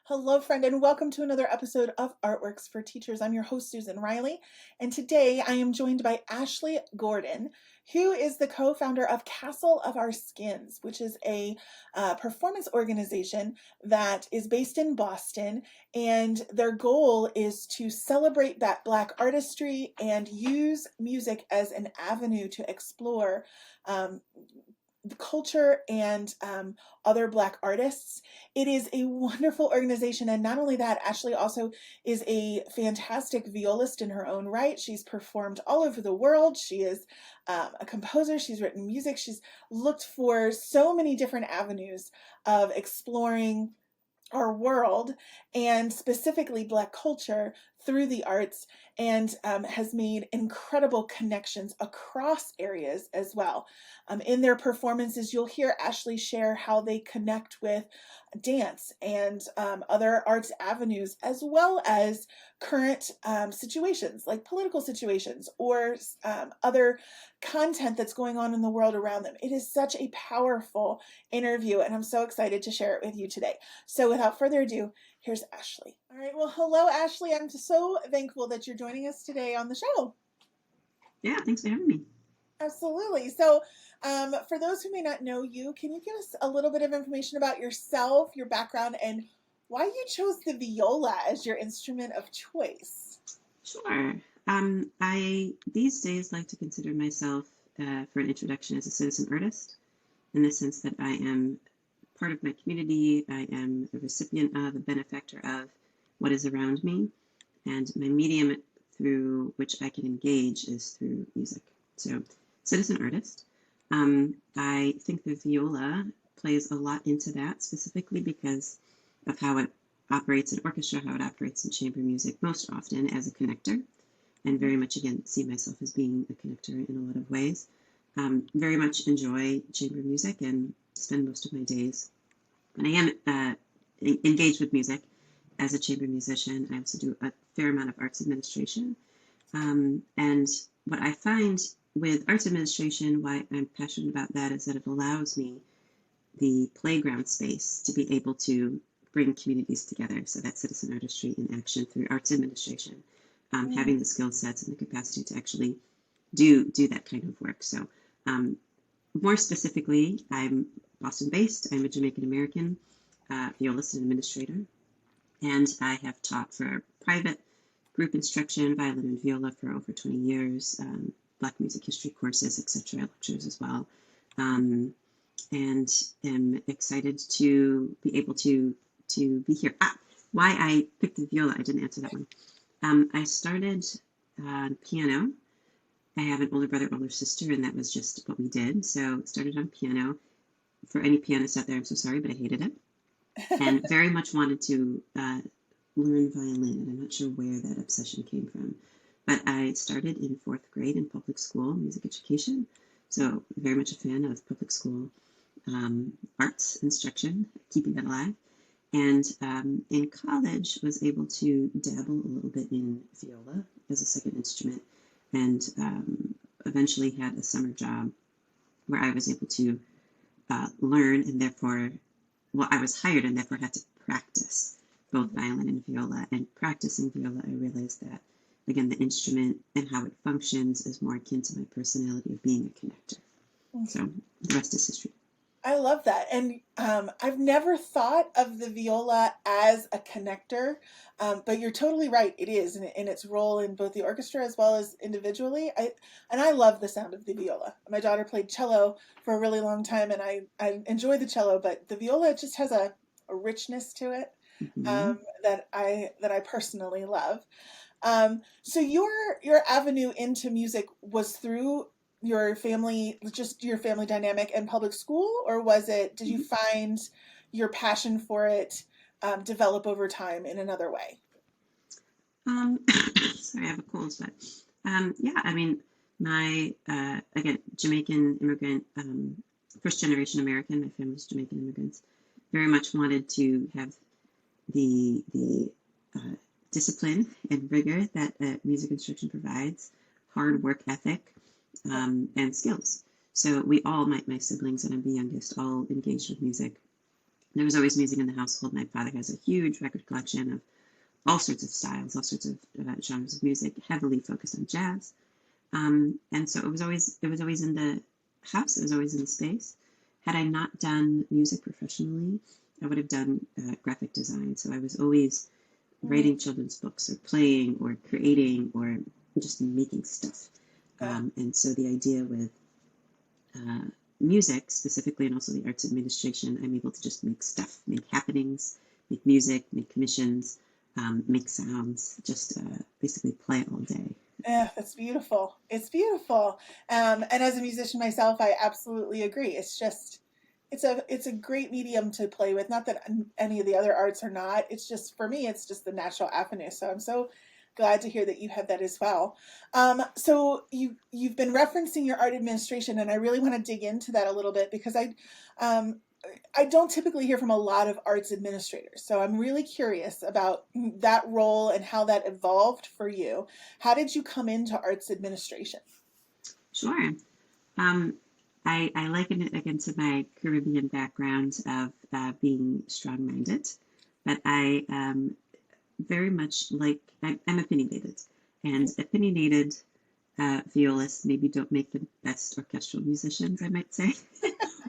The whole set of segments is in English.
Hello, friend, and welcome to another episode of Artworks for Teachers. I'm your host, Susan Riley, and today I am joined by Ashleigh Gordon, who is the co founder of Castle of Our Skins, which is a performance organization that is based in Boston. And their goal is to celebrate that Black artistry and use music as an avenue to explore. The culture and other Black artists. It is a wonderful organization. And not only that, Ashleigh also is a fantastic violist in her own right. She's performed all over the world. She is a composer. She's written music. She's looked for so many different avenues of exploring our world and specifically Black culture through the arts, and has made incredible connections across areas as well. In their performances, you'll hear Ashleigh share how they connect with dance and other arts avenues, as well as current situations like political situations or other content that's going on in the world around them. It is such a powerful interview, and I'm so excited to share it with you today. So without further ado, here's Ashleigh. All right, well, hello, Ashleigh. I'm so thankful that you're joining us today on the show. Yeah, thanks for having me. Absolutely. So, for those who may not know you, can you give us a little bit of information about yourself, your background, and why you chose the viola as your instrument of choice? Sure. I these days like to consider myself, for an introduction, as a citizen artist, in the sense that I am part of my community. I am a recipient of, a benefactor of what is around me, and my medium through which I can engage is through music. So, citizen artist. I think the viola plays a lot into that, specifically because of how it operates in orchestra, how it operates in chamber music, most often as a connector, and very much, again, see myself as being a connector in a lot of ways. Very much enjoy chamber music and spend most of my days when I am engaged with music as a chamber musician. I also do a fair amount of arts administration. And what I find with arts administration, why I'm passionate about that, is that it allows me the playground space to be able to bring communities together. So that's citizen artistry in action through arts administration, having the skill sets and the capacity to actually do that kind of work. So more specifically, I'm Boston based. I'm a Jamaican American violist and administrator, and I have taught for private group instruction, violin and viola, for over 20 years, Black music history courses, etc., lectures as well. And am excited to be able to be here. Why I picked the viola, I didn't answer that one. I started piano. I have an older brother, older sister, and that was just what we did. So started on piano. For any pianists out there, I'm so sorry, but I hated it. And very much wanted to learn violin, and I'm not sure where that obsession came from. But I started in 4th grade in public school music education, so very much a fan of public school arts instruction, keeping that alive. And in college, was able to dabble a little bit in viola as a second instrument, and eventually had a summer job where I was able to learn, and therefore, well, I was hired and therefore had to practice both violin and viola. And practicing viola, I realized that, again, the instrument and how it functions is more akin to my personality of being a connector. So the rest is history. I love that. And I've never thought of the viola as a connector, but you're totally right. It is in its role in both the orchestra as well as individually. I love the sound of the viola. My daughter played cello for a really long time, and I enjoy the cello, but the viola just has a richness to it that I personally love. So your avenue into music was through your family, just your family dynamic and public school, or did you find your passion for it develop over time in another way? Sorry, I have a cold, but yeah, I mean, my again, Jamaican immigrant, first generation American. My family's Jamaican immigrants. Very much wanted to have the discipline and rigor that music instruction provides, hard work ethic, and skills. So we all, my siblings, and I'm the youngest, all engaged with music There was always music in the household. My father has a huge record collection of all sorts of styles, all sorts of genres of music, heavily focused on jazz. And so it was always in the house. It was always in the space. Had I not done music professionally, I would have done graphic design. So I was always writing children's books or playing or creating or just making stuff. Yeah. And so the idea with uh, music specifically, and also the arts administration, I'm able to just make stuff, make happenings, make music, make commissions, make sounds, just basically play all day. Yeah, that's beautiful. It's beautiful. And as a musician myself, I absolutely agree. It's just, it's a great medium to play with. Not that any of the other arts are not. It's just for me, it's just the natural avenue. So I'm so glad to hear that you have that as well. So you've been referencing your art administration, and I really want to dig into that a little bit because um, I don't typically hear from a lot of arts administrators. So I'm really curious about that role and how that evolved for you. How did you come into arts administration? Sure. Um, I liken it again to my Caribbean background of being strong-minded, but I very much like I'm opinionated, and opinionated violists maybe don't make the best orchestral musicians, I might say,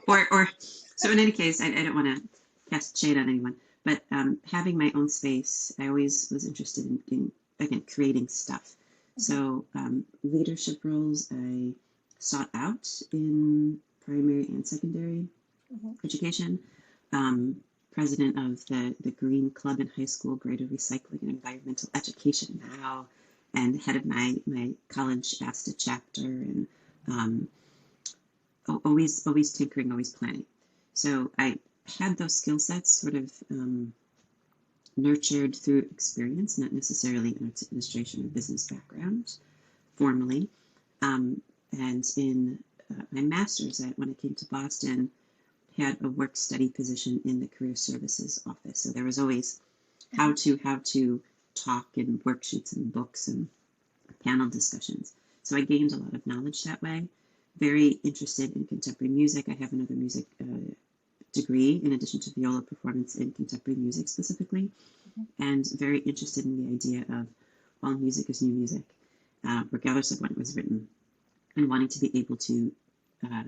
or so. In any case, I don't want to cast shade on anyone, but having my own space, I always was interested in again creating stuff. So leadership roles I sought out in primary and secondary Mhm. education. Um, President of the Green Club in high school, Greater Recycling and Environmental Education now, and head of my college ASTA chapter, and um, always tinkering, always planning. So I had those skill sets sort of nurtured through experience, not necessarily an arts administration or business background formally. And in my master's, when I came to Boston, had a work study position in the career services office. So there was always how to talk and worksheets and books and panel discussions. So I gained a lot of knowledge that way. Very interested in contemporary music. I have another music degree in addition to viola performance in contemporary music specifically, and very interested in the idea of all music is new music, regardless of when it was written, and wanting to be able to uh,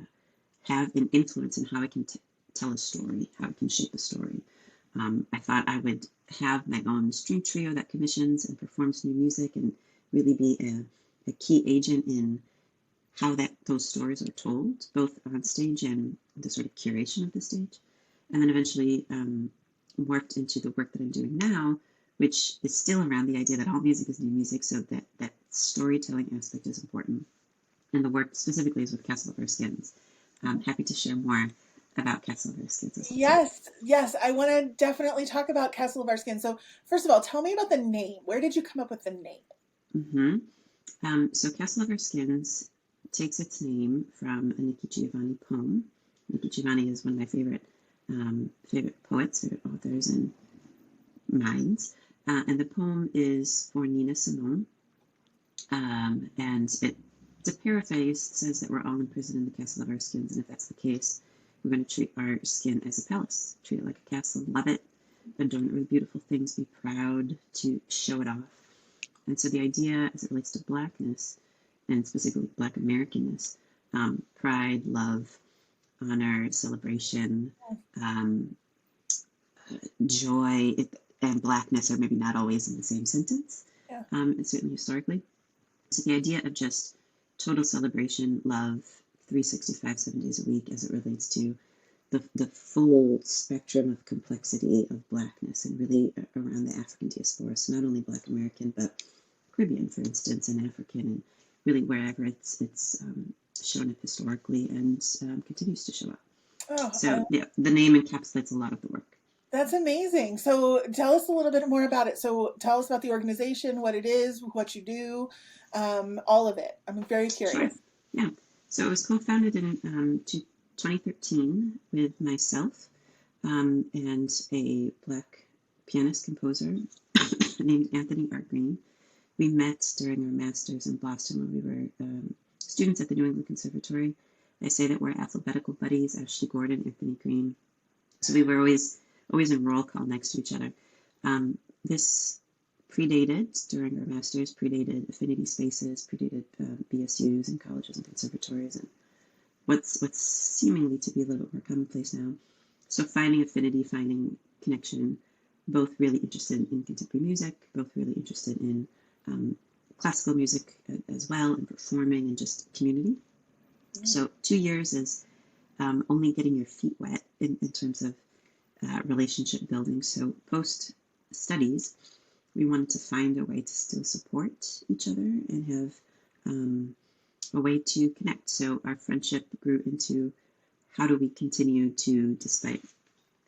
have an influence in how I can tell a story, how I can shape a story. I thought I would have my own string trio that commissions and performs new music and really be a key agent in how those stories are told, both on stage and the sort of curation of the stage. And then eventually morphed into the work that I'm doing now, which is still around the idea that all music is new music, so that storytelling aspect is important. And the work specifically is with Castle of Our Skins. I'm happy to share more about Castle of Our Skins as well. Yes, yes, I want to definitely talk about Castle of Our Skin. So, first of all, tell me about the name. Where did you come up with the name? Mm-hmm. So Castle of Our Skins takes its name from a Nikki Giovanni poem. Nikki Giovanni is one of my favorite poets, favorite authors, and minds. And the poem is for Nina Simone. And it's a paraphrase. It says that we're all imprisoned in the castle of our skins, and if that's the case, we're going to treat our skin as a palace, treat it like a castle, love it, adorn it with beautiful things, be proud to show it off. And so the idea, as it relates to Blackness, and specifically Black Americanness, pride, love, honor, celebration, um, joy, and Blackness are maybe not always in the same sentence, Yeah. and certainly historically. So the idea of just total celebration, love, 365, 7 days a week as it relates to the full spectrum of complexity of Blackness and really around the African diaspora. So not only Black American, but Caribbean, for instance, and African, and really wherever it's shown up historically and continues to show up. Oh, So yeah, the name encapsulates a lot of the work. that's amazing. So, tell us a little bit more about it. So, tell us about the organization, what it is, what you do, all of it. I'm very Sure. curious. Yeah. So it was co-founded in 2013 with myself and a Black pianist composer named Anthony R. Green. We met during our master's in Boston when we were students at the New England Conservatory. I say that we're alphabetical buddies, Ashleigh Gordon, Anthony Green. So we were always always in roll call next to each other. This predated, during our master's, predated affinity spaces, predated BSUs and colleges and conservatories, and what's seemingly to be a little bit more commonplace now. So finding affinity, finding connection, both really interested in contemporary music, both really interested in classical music as well, and performing and just community. So 2 years is only getting your feet wet in terms of relationship building. So post studies, we wanted to find a way to still support each other and have a way to connect. So our friendship grew into how do we continue to, despite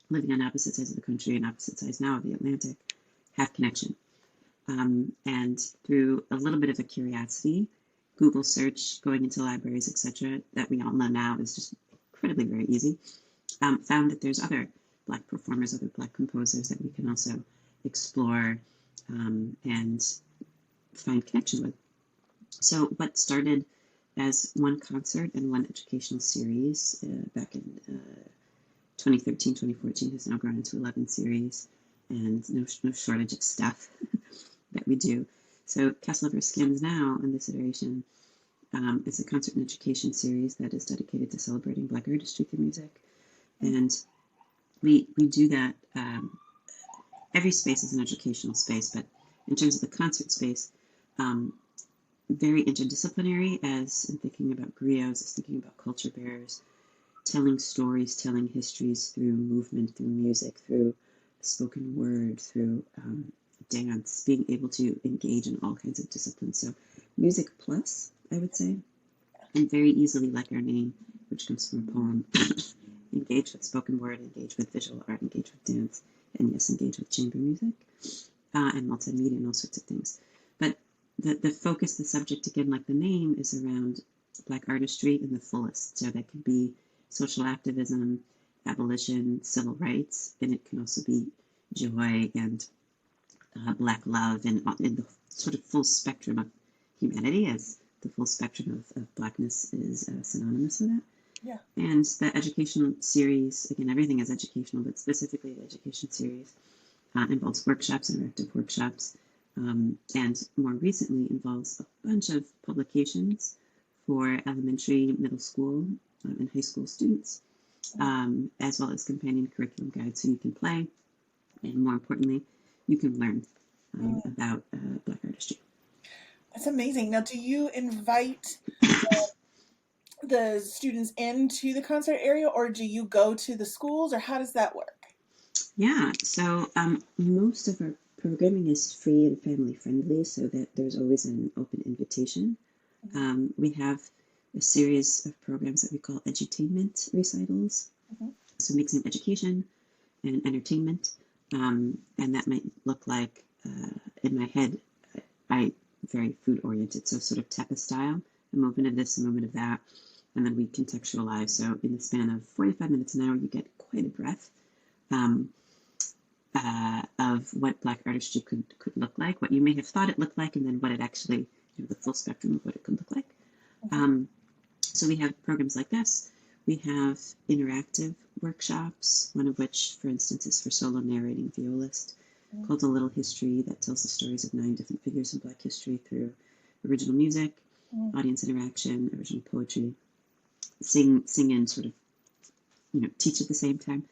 living on opposite sides of the country and opposite sides now of the Atlantic, have connection. And through a little bit of a curiosity, Google search, going into libraries, etc., that we all know now is just incredibly very easy, found that there's other Black performers, other Black composers that we can also explore and find connection with. So what started as one concert and one educational series back in 2013, 2014 has now grown into 11 series, and no shortage of stuff that we do. So Castle of Our Skins now, in this iteration, is a concert and education series that is dedicated to celebrating Black artistry through music. And we do that. Every space is an educational space, but in terms of the concert space, very interdisciplinary, as in thinking about griots, as thinking about culture bearers, telling stories, telling histories through movement, through music, through spoken word, through dance, being able to engage in all kinds of disciplines. So music plus, I would say, and very easily, like our name, which comes from a poem, engage with spoken word, engage with visual art, engage with dance, and yes, engage with chamber music and multimedia and all sorts of things. But the focus, the subject, again, like the name, is around Black artistry in the fullest. So that could be social activism, abolition, civil rights, and it can also be joy and Black love, and in the sort of full spectrum of humanity, as the full spectrum of Blackness is synonymous with that. Yeah. And the educational series, again, everything is educational, but specifically the education series involves workshops, interactive workshops, and more recently involves a bunch of publications for elementary, middle school, and high school students, as well as companion curriculum guides, so you can play, and more importantly, you can learn about Black artistry. That's amazing. Now, do you invite the students into the concert area, or do you go to the schools, or how does that work? Yeah, so most of our programming is free and family friendly, so that there's always an open invitation. We have a series of programs that we call edutainment recitals, so mixing education and entertainment, and that might look like, in my head, I very food oriented, so sort of tapas style, a moment of this, a moment of that, and then we contextualize. So in the span of 45 minutes an hour, you get quite a breath of what Black artistry could look like, what you may have thought it looked like, and then what it actually, the full spectrum of what it could look like. So we have programs like this. We have interactive workshops, one of which, for instance, is for solo narrating violist, called A Little History, that tells the stories of 9 different figures in Black history through original music, audience interaction, original poetry, sing and sort of, teach at the same time.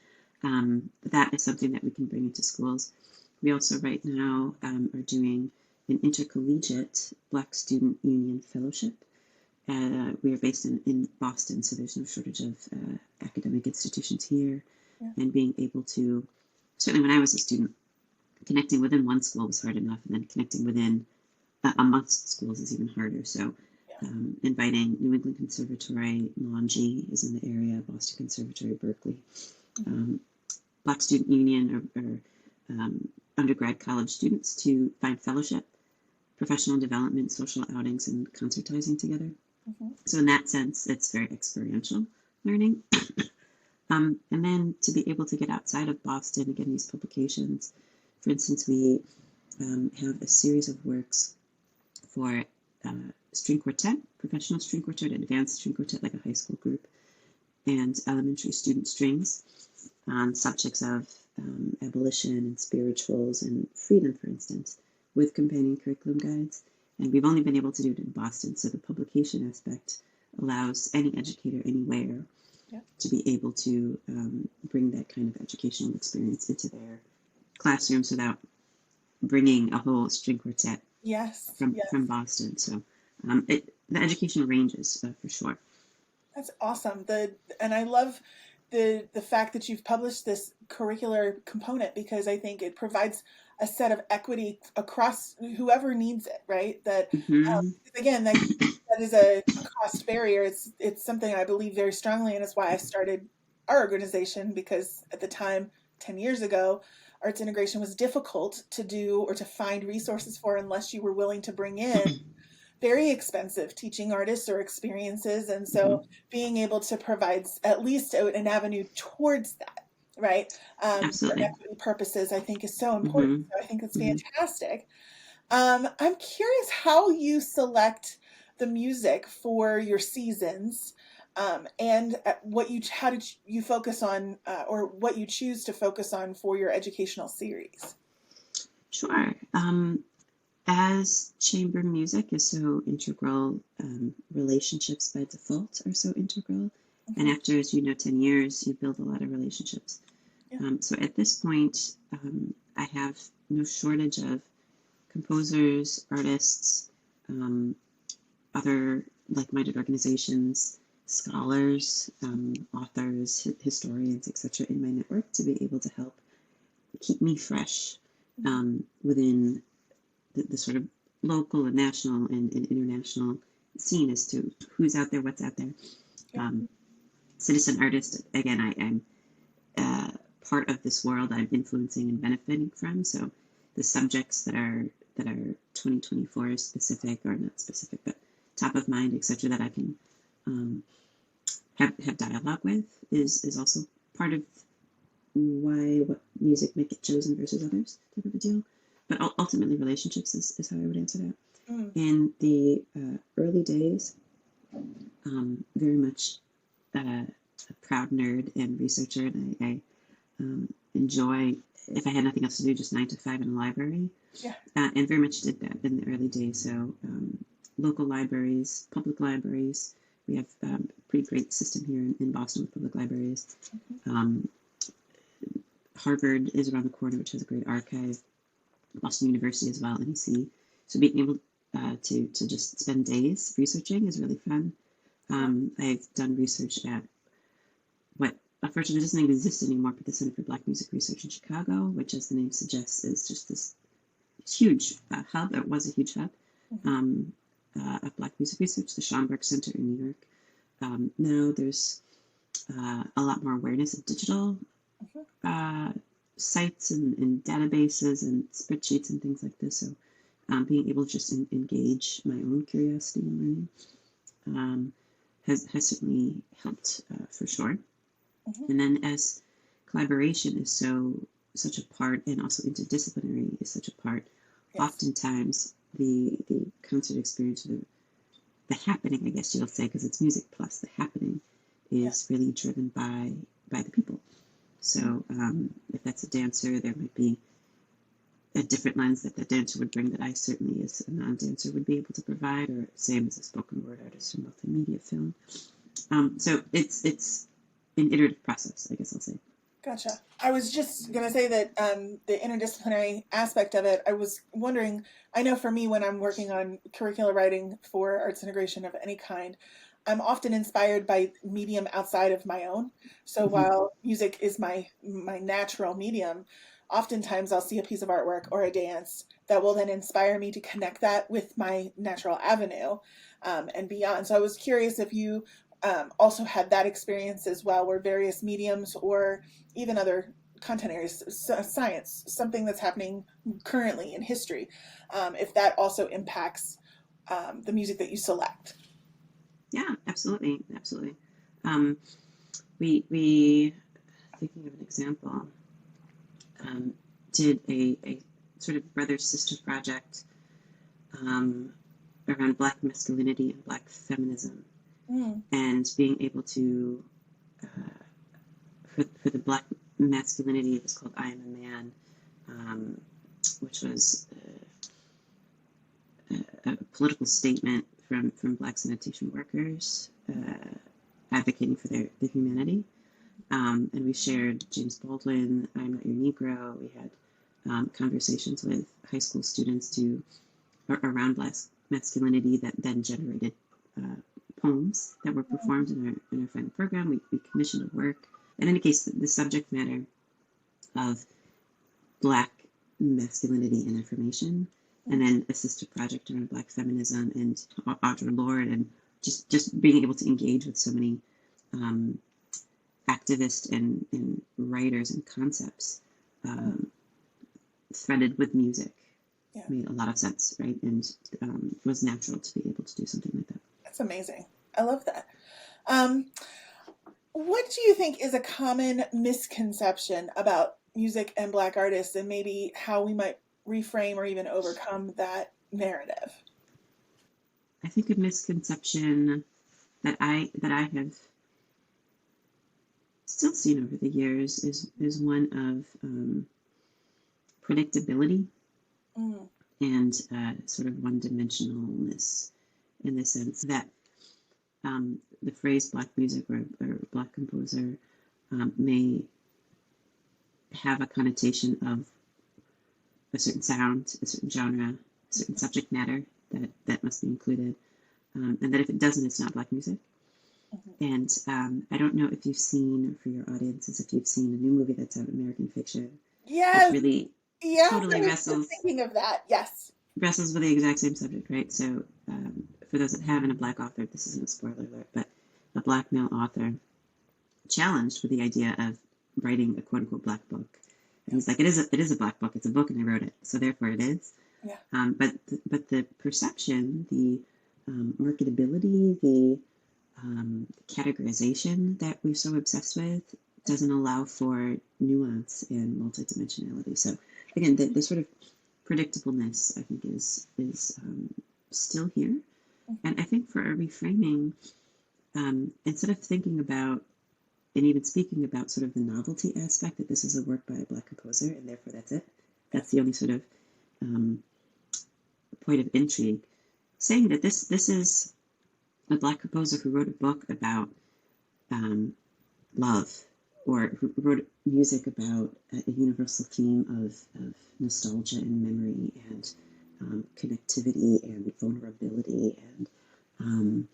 That is something that we can bring into schools. We also right now are doing an intercollegiate Black Student Union Fellowship. We are based in Boston, so there's no shortage of academic institutions here. And being able to, certainly when I was a student, connecting within one school was hard enough, and then connecting within amongst schools is even harder. So inviting New England Conservatory, Monji is in the area, Boston Conservatory, Berkeley, Black Student Union or undergrad college students to find fellowship, professional development, social outings, and concertizing together. So in that sense, it's very experiential learning. And then to be able to get outside of Boston, again, these publications. For instance, we have a series of works for string quartet, professional string quartet, advanced string quartet, like a high school group, and elementary student strings on subjects of abolition and spirituals and freedom, for instance, with companion curriculum guides. And we've only been able to do it in Boston, so the publication aspect allows any educator anywhere to be able to bring that kind of educational experience into their classrooms without bringing a whole string quartet from Boston. So the educational ranges for sure. That's awesome. And I love the fact that you've published this curricular component, because I think it provides a set of equity across whoever needs it, right? That again, that is a cost barrier. It's something I believe very strongly in. It's why I started our organization, because at the time, 10 years ago, arts integration was difficult to do or to find resources for unless you were willing to bring in very expensive teaching artists or experiences. And so being able to provide at least an avenue towards that, right? For equity purposes, I think is so important. So I think it's fantastic. I'm curious how you select the music for your seasons, and how did you focus on, or what you choose to focus on for your educational series? Sure. As chamber music is so integral, relationships by default are so integral. And after, as you know, 10 years, you build a lot of relationships. So at this point, I have no shortage of composers, artists, other like-minded organizations, scholars, authors, historians, etc. in my network to be able to help keep me fresh within the sort of local and national and international scene as to who's out there, what's out there. Citizen artist, again, I'm part of this world I'm influencing and benefiting from. So the subjects that are 2024 specific, or not specific, but top of mind, etc., that I can have dialogue with is also part of what music might get chosen versus others type of a deal. But ultimately, relationships is how I would answer that. In the early days, very much a proud nerd and researcher, and I enjoy, if I had nothing else to do, just 9 to 5 in a library. And very much did that in the early days. So local libraries, public libraries. We have a pretty great system here in Boston with public libraries. Harvard is around the corner, which has a great archive. Boston University as well, NEC. So being able to just spend days researching is really fun. I've done research at what unfortunately doesn't exist anymore, but the Center for Black Music Research in Chicago, which, as the name suggests, is just this huge hub. It was a huge hub of Black music research, the Schomburg Center in New York. Now there's a lot more awareness of digital sites and databases and spreadsheets and things like this. So being able to just engage my own curiosity and learning has certainly helped for sure. And then as collaboration is such a part, and also interdisciplinary is such a part, oftentimes the concert experience, or the happening, I guess you'll say, because it's music plus the happening, is really driven by the people. So if that's a dancer, there might be a different lens that the dancer would bring that I certainly, as a non-dancer, would be able to provide, or same as a spoken word artist or multimedia film. So it's an iterative process, I guess I'll say. Gotcha. I was just going to say that the interdisciplinary aspect of it, I was wondering, I know for me when I'm working on curricular writing for arts integration of any kind, I'm often inspired by medium outside of my own. So while music is my natural medium, oftentimes I'll see a piece of artwork or a dance that will then inspire me to connect that with my natural avenue and beyond. So I was curious if you also had that experience as well, where various mediums or even other content areas, science, something that's happening currently in history, if that also impacts the music that you select. Yeah, absolutely. We thinking of an example, did a sort of brother-sister project around Black masculinity and Black feminism, and being able to, for the Black masculinity. It was called I Am a Man, which was a political statement from Black sanitation workers advocating for their humanity. And we shared James Baldwin, I'm Not Your Negro. We had conversations with high school students around Black masculinity that then generated poems that were performed in our final program. We commissioned a work. In any case, the subject matter of Black masculinity and affirmation, and then a sister project around Black feminism and Audre Lorde, and just being able to engage with so many activists and writers and concepts threaded with music made a lot of sense, right? And it was natural to be able to do something like that. That's amazing. I love that. What do you think is a common misconception about music and Black artists, and maybe how we might reframe or even overcome that narrative? I think a misconception that I have still seen over the years is one of predictability and sort of one-dimensionalness, in the sense that the phrase Black music or Black composer may have a connotation of a certain sound, a certain genre, a certain subject matter that must be included, and that if it doesn't, it's not Black music. And I don't know if you've seen, or for your audiences, if you've seen a new movie that's out, American Fiction. Yes. Which really totally I was just thinking of that. Yes. Wrestles with the exact same subject, right? So for those that haven't, a Black author, this isn't a spoiler alert, but a Black male author challenged with the idea of writing a quote unquote Black book. And he's like, it is a Black book. It's a book, and I wrote it, so therefore it is. Yeah. But the perception, the marketability, the categorization that we're so obsessed with doesn't allow for nuance and multidimensionality. So again, the sort of predictableness, I think, is still here. And I think for a reframing, instead of thinking about and even speaking about sort of the novelty aspect, that this is a work by a Black composer and therefore that's it, that's the only sort of point of intrigue, saying that this is a Black composer who wrote a book about love, or who wrote music about a universal theme of nostalgia and memory and connectivity and vulnerability and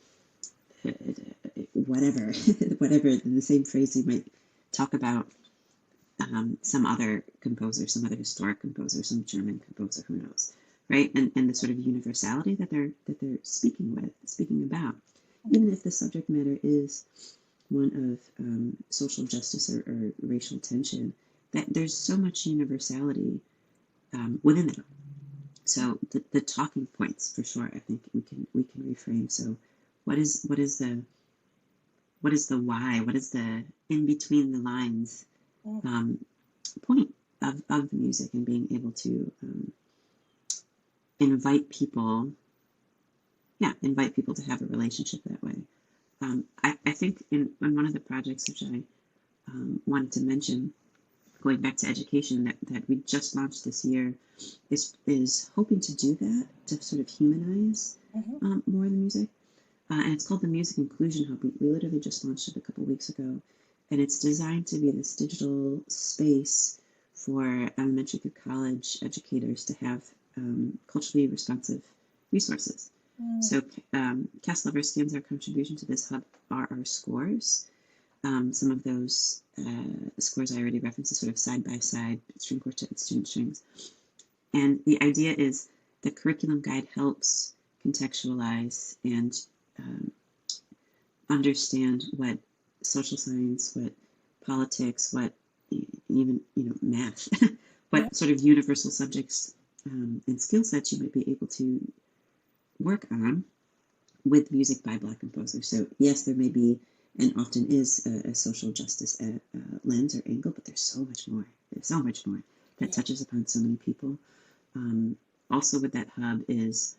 whatever, the same phrase you might talk about some other composer, some other historic composer, some German composer, who knows, right? And the sort of universality that they're speaking about, even if the subject matter is one of social justice or racial tension, that there's so much universality within it. So the talking points, for sure, I think we can reframe. So what is the why? What is the in between the lines point of the music, and being able to invite people to have a relationship that way. I think in one of the projects which I wanted to mention, going back to education, that we just launched this year, is hoping to do that, to sort of humanize more of the music. And it's called the Music Inclusion Hub. We literally just launched it a couple weeks ago. And it's designed to be this digital space for elementary through college educators to have culturally responsive resources. So Cass Loverskins, our contribution to this hub, are our scores. Some of those scores I already referenced as sort of side-by-side string quartet and student strings. And the idea is the curriculum guide helps contextualize and understand what social science, what politics, what even math, what sort of universal subjects and skill sets you might be able to work on with music by Black composers. So yes, there may be, and often is, a social justice lens or angle, but there's so much more. There's so much more that touches upon so many people. Also with that hub is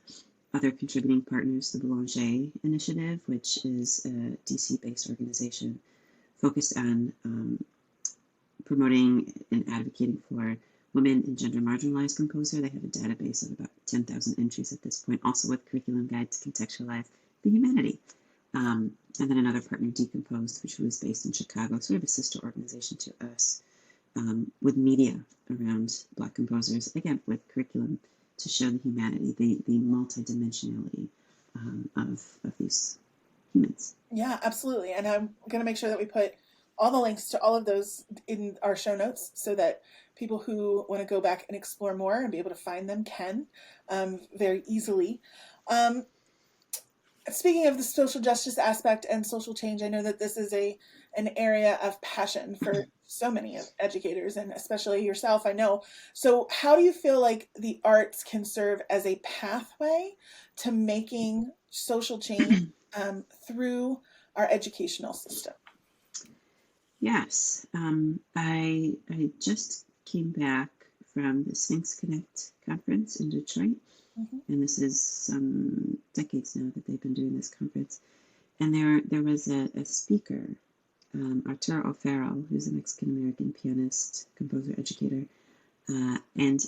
other contributing partners, the Boulanger Initiative, which is a DC-based organization focused on promoting and advocating for women and gender marginalized composer. They have a database of about 10,000 entries at this point, also with curriculum guide to contextualize the humanity. And then another partner, Decomposed, which was based in Chicago, sort of a sister organization to us, with media around Black composers, again, with curriculum to show the humanity, the multidimensionality of these humans. Yeah, absolutely. And I'm going to make sure that we put all the links to all of those in our show notes so that people who want to go back and explore more and be able to find them can very easily. Um, Speaking of the social justice aspect and social change, I know that this is an area of passion for so many educators and especially yourself, I know. So how do you feel like the arts can serve as a pathway to making social change through our educational system? Yes, I just came back from the Sphinx Connect conference in Detroit, Mm-hmm. and this is some decades now that they've been doing this conference. And there was a speaker, Arturo O'Farrell, who's a Mexican American pianist, composer, educator, and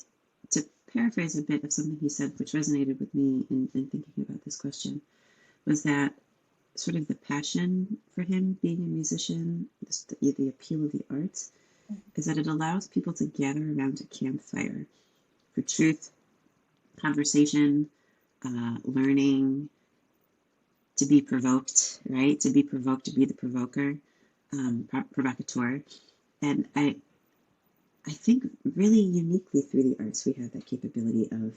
to paraphrase a bit of something he said, which resonated with me in thinking about this question, was that sort of the passion for him being a musician, the appeal of the arts, is that it allows people to gather around a campfire for truth, conversation, learning, to be provoked, right? To be provoked, to be the provoker, provocateur. And I think really uniquely through the arts, we have that capability of,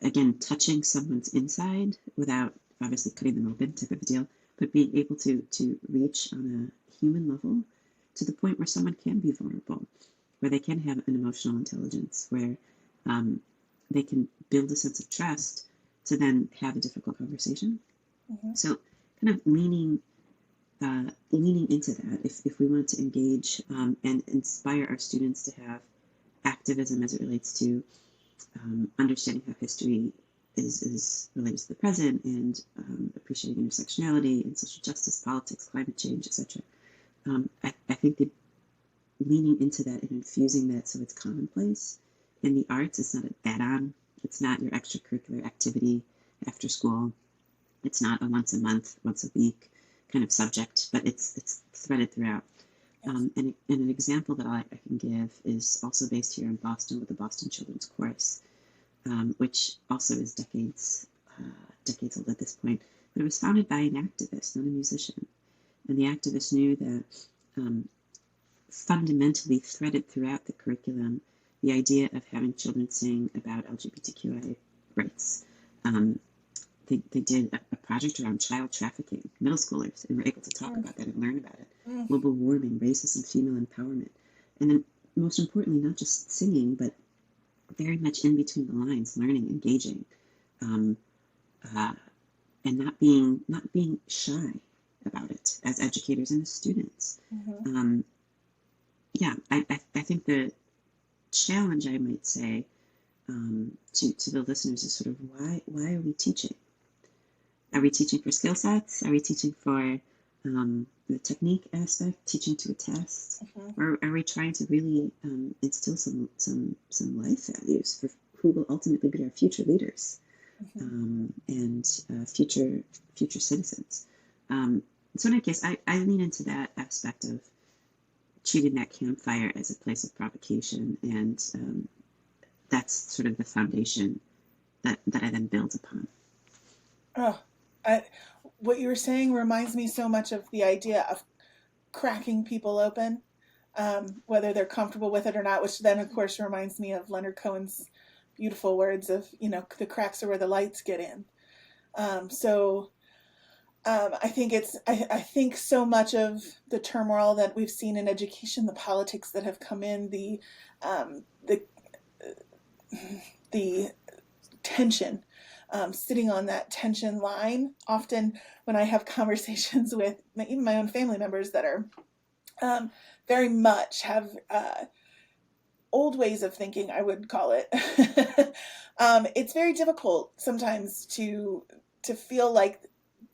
again, touching someone's inside without obviously cutting them open, type of a deal, but being able to reach on a human level to the point where someone can be vulnerable, where they can have an emotional intelligence, where they can build a sense of trust to then have a difficult conversation. Mm-hmm. So kind of leaning into that, if we want to engage and inspire our students to have activism as it relates to understanding how history is related to the present and appreciating intersectionality and social justice, politics, climate change, etc. I think that leaning into that and infusing that so it's commonplace in the arts, it's not an add-on. It's not your extracurricular activity after school. It's not a once a month, once a week kind of subject, but it's threaded throughout. And an example that I can give is also based here in Boston with the Boston Children's Chorus, which also is decades old at this point. But it was founded by an activist, not a musician. And the activist knew that fundamentally threaded throughout the curriculum the idea of having children sing about LGBTQI rights. They did a project around child trafficking, middle schoolers, and were able to talk about that and learn about it. Global warming, racism, female empowerment. And then most importantly, not just singing, but very much in between the lines, learning, engaging, and not being shy about it as educators and as students. Mm-hmm. I think the challenge, I might say, to the listeners is sort of why are we teaching? Are we teaching for skill sets? Are we teaching for the technique aspect, teaching to a test? Mm-hmm. Or are we trying to really instill some life values for who will ultimately be our future leaders and future citizens? So in any case, I lean into that aspect of treating that campfire as a place of provocation, and that's sort of the foundation that I then build upon. Oh, what you were saying reminds me so much of the idea of cracking people open, whether they're comfortable with it or not, which then, of course, reminds me of Leonard Cohen's beautiful words of, the cracks are where the lights get in. I think I think so much of the turmoil that we've seen in education, the politics that have come in, the tension, sitting on that tension line. Often, when I have conversations with even my own family members that are very much have old ways of thinking, I would call it. It's very difficult sometimes to feel like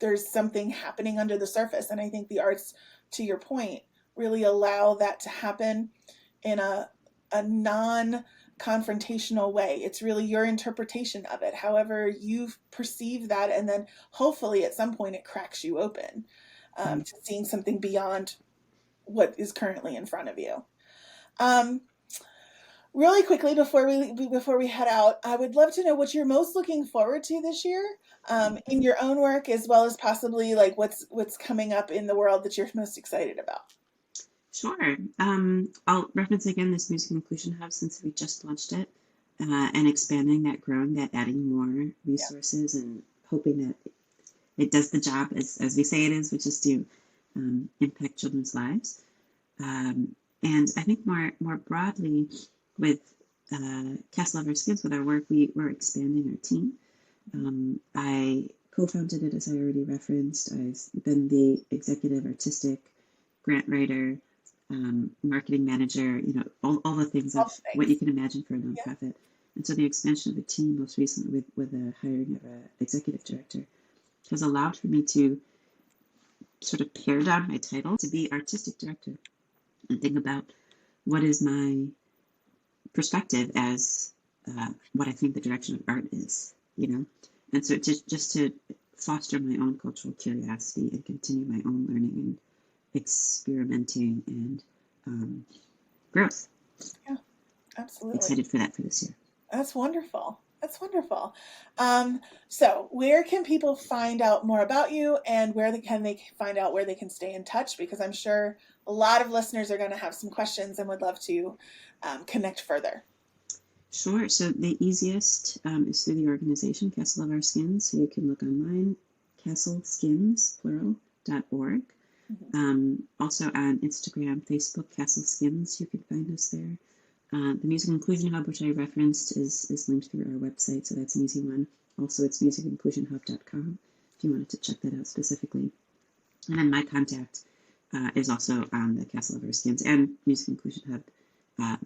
there's something happening under the surface, and I think the arts, to your point, really allow that to happen in a non-confrontational way. It's really your interpretation of it, however you perceive that, and then hopefully at some point it cracks you open Right. to seeing something beyond what is currently in front of you. Um, Really quickly before we head out, I would love to know what you're most looking forward to this year, in your own work, as well as possibly like what's coming up in the world that you're most excited about. Sure. I'll reference again this Music Inclusion Hub since we just launched it, and expanding that, growing that, adding more Yeah, resources, and hoping that it does the job as we say it is, which is to impact children's lives. And I think more broadly, with Castle of Our Skins, with our work, we're expanding our team. I co-founded it, as I already referenced. I've been the executive artistic grant writer, marketing manager, all the things all of the what you things. can imagine for a Yeah, nonprofit. And so the expansion of the team, most recently with the hiring of an executive director, has allowed for me to sort of pare down my title to be artistic director and think about what is my perspective as what I think the direction of art is. And so just to foster my own cultural curiosity and continue my own learning and experimenting and growth. yeah, absolutely. Excited for that for this year. That's wonderful. That's wonderful. So where can people find out more about you, and can they find out where they can stay in touch? Because I'm sure a lot of listeners are going to have some questions and would love to connect further. Sure. So the easiest is through the organization, Castle of Our Skins. So you can look online, castleskins, plural.org. Also on Instagram, Facebook, Castle Skins, you can find us there. The Music Inclusion Hub, which I referenced, is linked through our website, so that's an easy one. Also, it's musicinclusionhub.com if you wanted to check that out specifically. And then my contact is also on the Castle of Our Skins and Music Inclusion Hub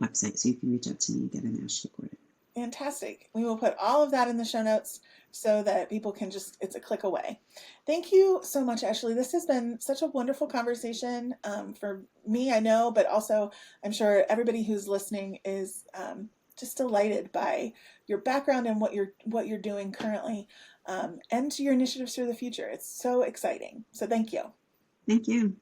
website, so you can reach out to me again. I'm Ashleigh Gordon. Fantastic. We will put all of that in the show notes so that people can it's a click away. Thank you so much, Ashleigh. This has been such a wonderful conversation for me, I know, but also I'm sure everybody who's listening is just delighted by your background and what you're doing currently, and your initiatives for the future. It's so exciting. So thank you. Thank you.